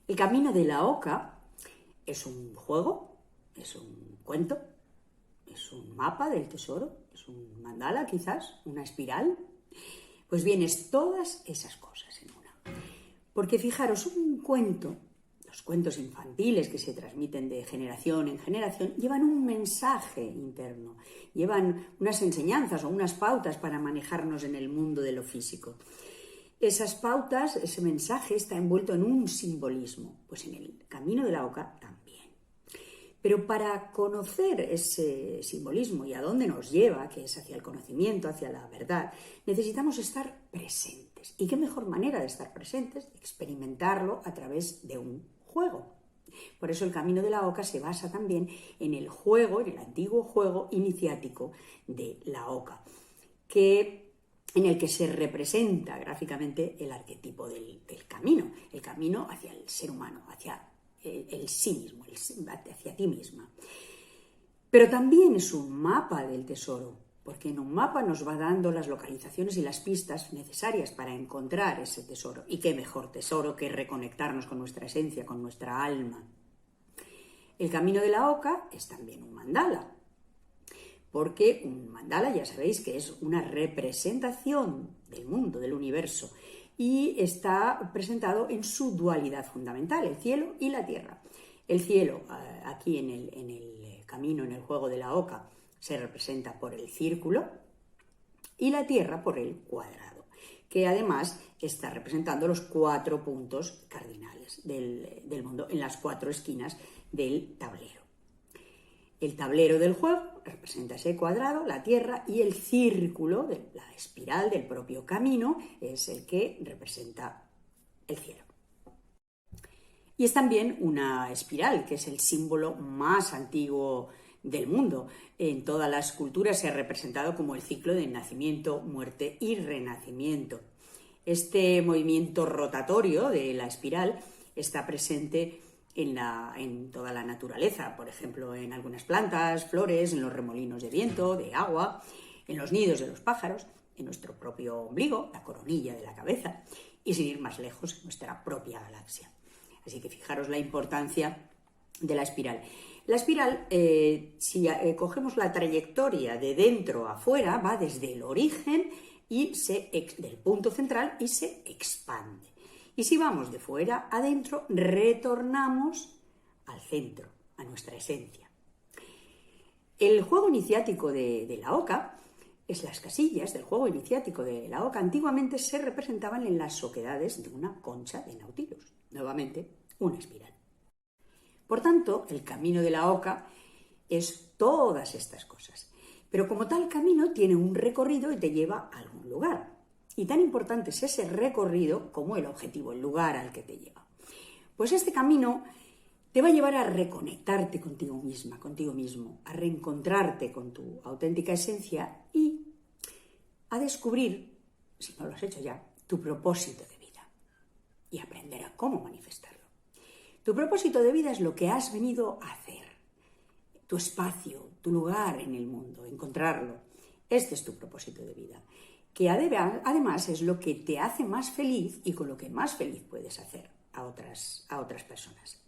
El camino de la oca es un juego, es un cuento, es un mapa del tesoro, es un mandala quizás, una espiral. Pues bien, es todas esas cosas en una. Porque fijaros, un cuento, los cuentos infantiles que se transmiten de generación en generación, llevan un mensaje interno, llevan unas enseñanzas o unas pautas para manejarnos en el mundo de lo físico. Esas pautas, ese mensaje está envuelto en un simbolismo, pues en el camino de la oca también. Pero para conocer ese simbolismo y a dónde nos lleva, que es hacia el conocimiento, hacia la verdad, necesitamos estar presentes. ¿Y qué mejor manera de estar presentes? Experimentarlo a través de un juego. Por eso el camino de la oca se basa también en el juego, en el antiguo juego iniciático de la oca, en el que se representa gráficamente el arquetipo del camino, el camino hacia el ser humano, hacia el sí mismo, hacia ti misma. Pero también es un mapa del tesoro, porque en un mapa nos va dando las localizaciones y las pistas necesarias para encontrar ese tesoro. Y qué mejor tesoro que reconectarnos con nuestra esencia, con nuestra alma. El camino de la oca es también un mandala, porque un mandala ya sabéis que es una representación del mundo, del universo, y está presentado en su dualidad fundamental, el cielo y la tierra. El cielo, aquí en el camino, en el juego de la oca, se representa por el círculo y la tierra por el cuadrado, que además está representando los 4 puntos cardinales del mundo en las 4 esquinas del tablero. El tablero del juego representa ese cuadrado, la tierra, y el círculo, la espiral del propio camino, es el que representa el cielo. Y es también una espiral, que es el símbolo más antiguo del mundo. En todas las culturas se ha representado como el ciclo de nacimiento, muerte y renacimiento. Este movimiento rotatorio de la espiral está presente en toda la naturaleza, por ejemplo, en algunas plantas, flores, en los remolinos de viento, de agua, en los nidos de los pájaros, en nuestro propio ombligo, la coronilla de la cabeza, y sin ir más lejos, en nuestra propia galaxia. Así que fijaros la importancia de la espiral. La espiral, si cogemos la trayectoria de dentro a afuera, va desde el origen y del punto central y se expande. Y si vamos de fuera adentro, retornamos al centro, a nuestra esencia. El juego iniciático de la oca, las casillas del juego iniciático de la oca, antiguamente se representaban en las oquedades de una concha de Nautilus. Nuevamente, una espiral. Por tanto, el camino de la oca es todas estas cosas. Pero como tal camino tiene un recorrido y te lleva a algún lugar. Y tan importante es ese recorrido como el objetivo, el lugar al que te lleva. Pues este camino te va a llevar a reconectarte contigo misma, contigo mismo, a reencontrarte con tu auténtica esencia y a descubrir, si no lo has hecho ya, tu propósito de vida y aprender a cómo manifestarlo. Tu propósito de vida es lo que has venido a hacer, tu espacio, tu lugar en el mundo, encontrarlo. Este es tu propósito de vida, que además es lo que te hace más feliz y con lo que más feliz puedes hacer a otras personas.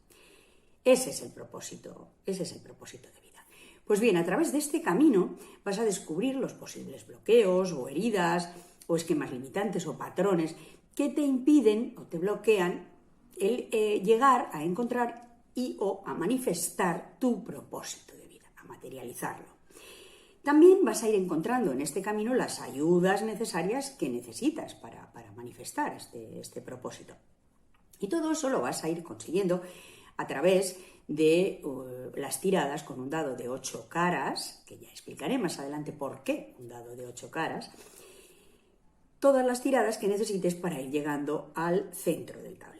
Ese es el propósito de vida. Pues bien, a través de este camino vas a descubrir los posibles bloqueos o heridas o esquemas limitantes o patrones que te impiden o te bloquean el llegar a encontrar o a manifestar tu propósito de vida, a materializarlo. También vas a ir encontrando en este camino las ayudas necesarias que necesitas para manifestar este propósito. Y todo eso lo vas a ir consiguiendo a través de las tiradas con un dado de 8 caras, que ya explicaré más adelante por qué un dado de 8 caras, todas las tiradas que necesites para ir llegando al centro del tablero.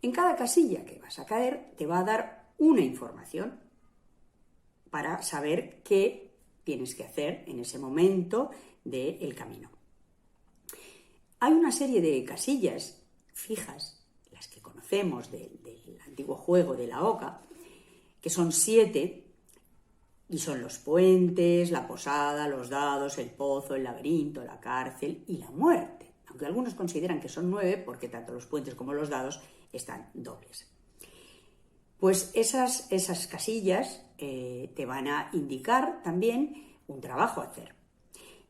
En cada casilla que vas a caer te va a dar una información para saber qué tienes que hacer en ese momento del camino. Hay una serie de casillas fijas, las que conocemos del antiguo juego de la oca, que son 7, y son los puentes, la posada, los dados, el pozo, el laberinto, la cárcel y la muerte, aunque algunos consideran que son 9 porque tanto los puentes como los dados están dobles. Pues esas casillas te van a indicar también un trabajo a hacer.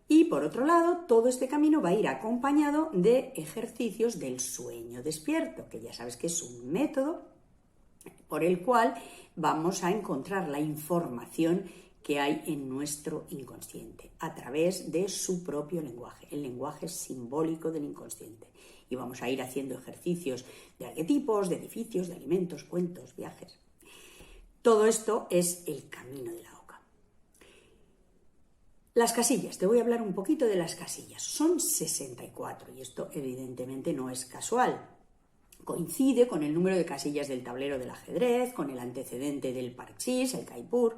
Y por otro lado, todo este camino va a ir acompañado de ejercicios del sueño despierto, que ya sabes que es un método por el cual vamos a encontrar la información que hay en nuestro inconsciente a través de su propio lenguaje, el lenguaje simbólico del inconsciente. Y vamos a ir haciendo ejercicios de arquetipos, de edificios, de alimentos, cuentos, viajes. Todo esto es el camino de la oca. Las casillas, te voy a hablar un poquito de las casillas. Son 64 y esto evidentemente no es casual. Coincide con el número de casillas del tablero del ajedrez, con el antecedente del parchís, el Jaipur.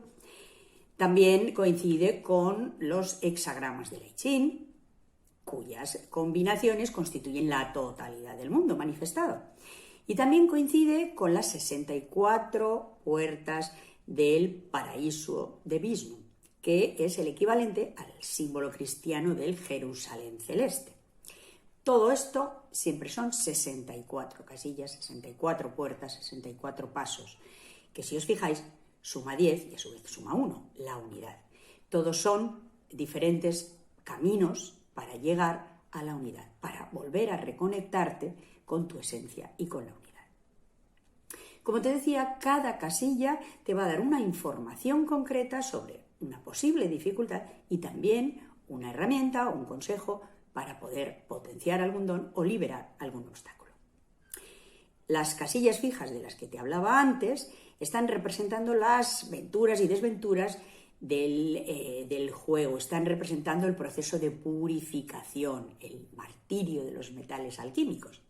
También coincide con los hexagramas del I Ching, cuyas combinaciones constituyen la totalidad del mundo manifestado. Y también coincide con las 64 puertas del paraíso de Vishnu, que es el equivalente al símbolo cristiano del Jerusalén celeste. Todo esto siempre son 64 casillas, 64 puertas, 64 pasos, que si os fijáis suma 10 y a su vez suma 1, la unidad. Todos son diferentes caminos para llegar a la unidad, para volver a reconectarte con tu esencia y con la unidad. Como te decía, cada casilla te va a dar una información concreta sobre una posible dificultad y también una herramienta o un consejo para poder potenciar algún don o liberar algún obstáculo. Las casillas fijas de las que te hablaba antes están representando las venturas y desventuras del juego, están representando el proceso de purificación, el martirio de los metales alquímicos.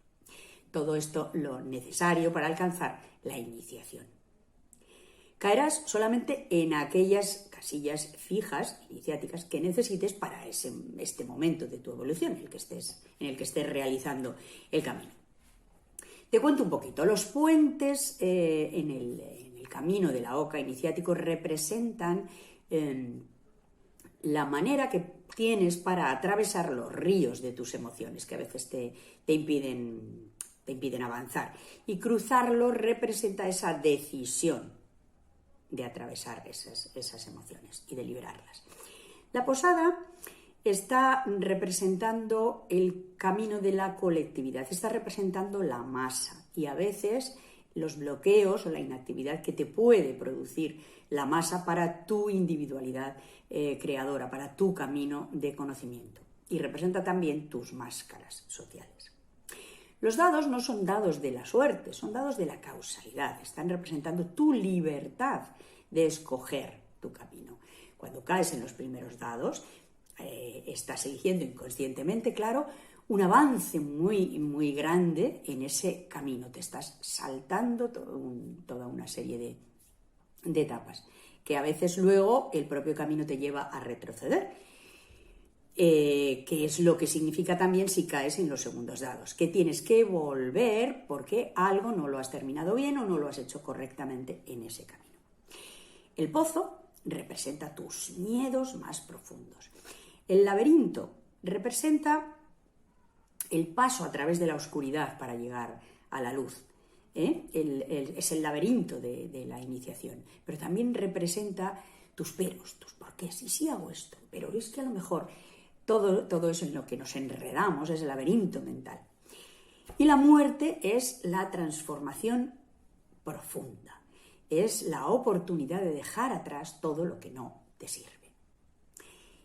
Todo esto lo necesario para alcanzar la iniciación. Caerás solamente en aquellas casillas fijas, iniciáticas, que necesites para este momento de tu evolución en el que estés realizando el camino. Te cuento un poquito. Los puentes en el camino de la oca iniciático representan la manera que tienes para atravesar los ríos de tus emociones, que a veces te impiden avanzar. Y cruzarlo representa esa decisión de atravesar esas emociones y de liberarlas. La posada está representando el camino de la colectividad, está representando la masa y a veces los bloqueos o la inactividad que te puede producir la masa para tu individualidad creadora, para tu camino de conocimiento. Y representa también tus máscaras sociales. Los dados no son dados de la suerte, son dados de la causalidad, están representando tu libertad de escoger tu camino. Cuando caes en los primeros dados, estás eligiendo inconscientemente, claro, un avance muy, muy grande en ese camino. Te estás saltando toda una serie de etapas, que a veces luego el propio camino te lleva a retroceder. Que es lo que significa también si caes en los segundos dados, que tienes que volver porque algo no lo has terminado bien o no lo has hecho correctamente en ese camino. El pozo representa tus miedos más profundos. El laberinto representa el paso a través de la oscuridad para llegar a la luz. Es el laberinto de la iniciación, pero también representa tus peros, tus porqués. Y sí hago esto, pero es que a lo mejor todo eso en lo que nos enredamos es el laberinto mental. Y la muerte es la transformación profunda. Es la oportunidad de dejar atrás todo lo que no te sirve.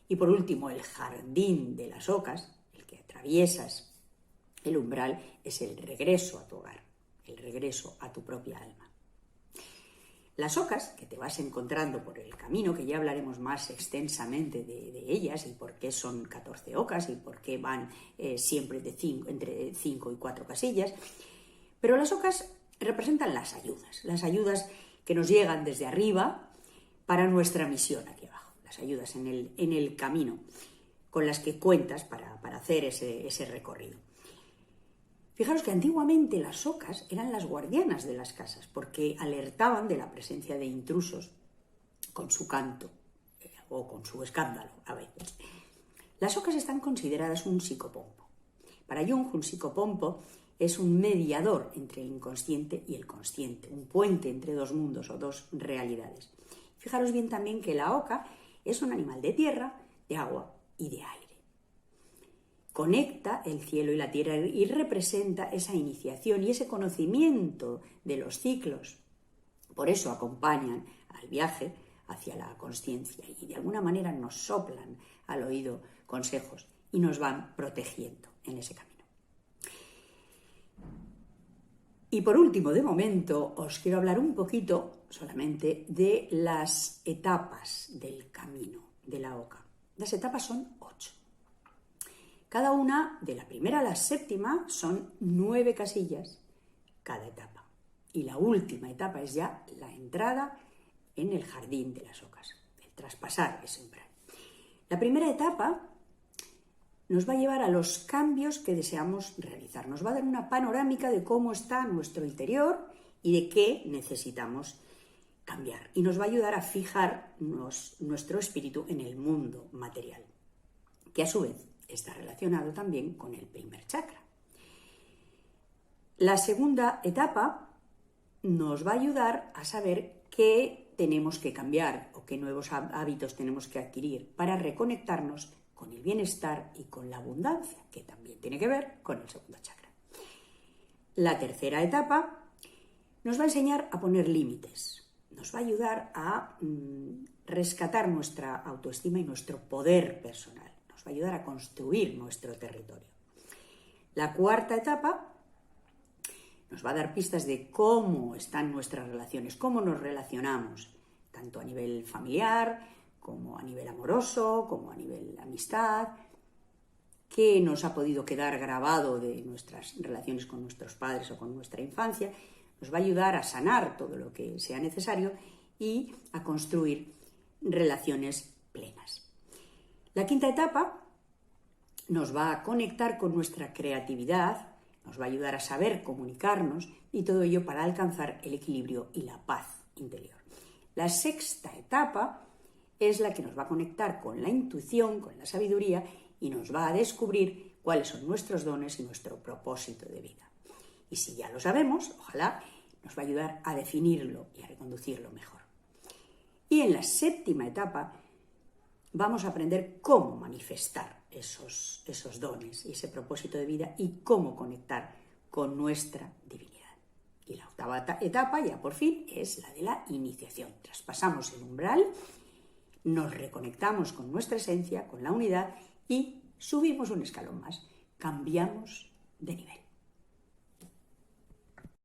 Y por último, el jardín de las ocas, el que atraviesas el umbral, es el regreso a tu hogar, el regreso a tu propia alma. Las ocas que te vas encontrando por el camino, que ya hablaremos más extensamente de ellas y por qué son 14 ocas y por qué van siempre entre 5 y 4 casillas, pero las ocas representan las ayudas que nos llegan desde arriba para nuestra misión aquí abajo, las ayudas en el camino con las que cuentas para hacer ese recorrido. Fijaros que antiguamente las ocas eran las guardianas de las casas porque alertaban de la presencia de intrusos con su canto o con su escándalo a veces. Las ocas están consideradas un psicopompo. Para Jung, un psicopompo es un mediador entre el inconsciente y el consciente, un puente entre dos mundos o dos realidades. Fijaros bien también que la oca es un animal de tierra, de agua y de aire. Conecta el cielo y la tierra y representa esa iniciación y ese conocimiento de los ciclos. Por eso acompañan al viaje hacia la consciencia y de alguna manera nos soplan al oído consejos y nos van protegiendo en ese camino. Y por último, de momento, os quiero hablar un poquito solamente de las etapas del camino de la oca. Las etapas son 8. Cada una, de la primera a la séptima, son 9 casillas cada etapa. Y la última etapa es ya la entrada en el jardín de las ocas, el traspasar ese umbral. La primera etapa nos va a llevar a los cambios que deseamos realizar. Nos va a dar una panorámica de cómo está nuestro interior y de qué necesitamos cambiar. Y nos va a ayudar a fijar nuestro espíritu en el mundo material, que a su vez está relacionado también con el primer chakra. La segunda etapa nos va a ayudar a saber qué tenemos que cambiar o qué nuevos hábitos tenemos que adquirir para reconectarnos con el bienestar y con la abundancia, que también tiene que ver con el segundo chakra. La tercera etapa nos va a enseñar a poner límites, nos va a ayudar a rescatar nuestra autoestima y nuestro poder personal, nos va a ayudar a construir nuestro territorio. La cuarta etapa nos va a dar pistas de cómo están nuestras relaciones, cómo nos relacionamos, tanto a nivel familiar, como a nivel amoroso, como a nivel amistad, qué nos ha podido quedar grabado de nuestras relaciones con nuestros padres o con nuestra infancia. Nos va a ayudar a sanar todo lo que sea necesario y a construir relaciones plenas. La quinta etapa nos va a conectar con nuestra creatividad, nos va a ayudar a saber comunicarnos y todo ello para alcanzar el equilibrio y la paz interior. La sexta etapa es la que nos va a conectar con la intuición, con la sabiduría y nos va a descubrir cuáles son nuestros dones y nuestro propósito de vida. Y si ya lo sabemos, ojalá nos va a ayudar a definirlo y a reconducirlo mejor. Y en la séptima etapa vamos a aprender cómo manifestar esos dones y ese propósito de vida y cómo conectar con nuestra divinidad. Y la octava etapa, ya por fin, es la de la iniciación. Traspasamos el umbral, nos reconectamos con nuestra esencia, con la unidad y subimos un escalón más. Cambiamos de nivel.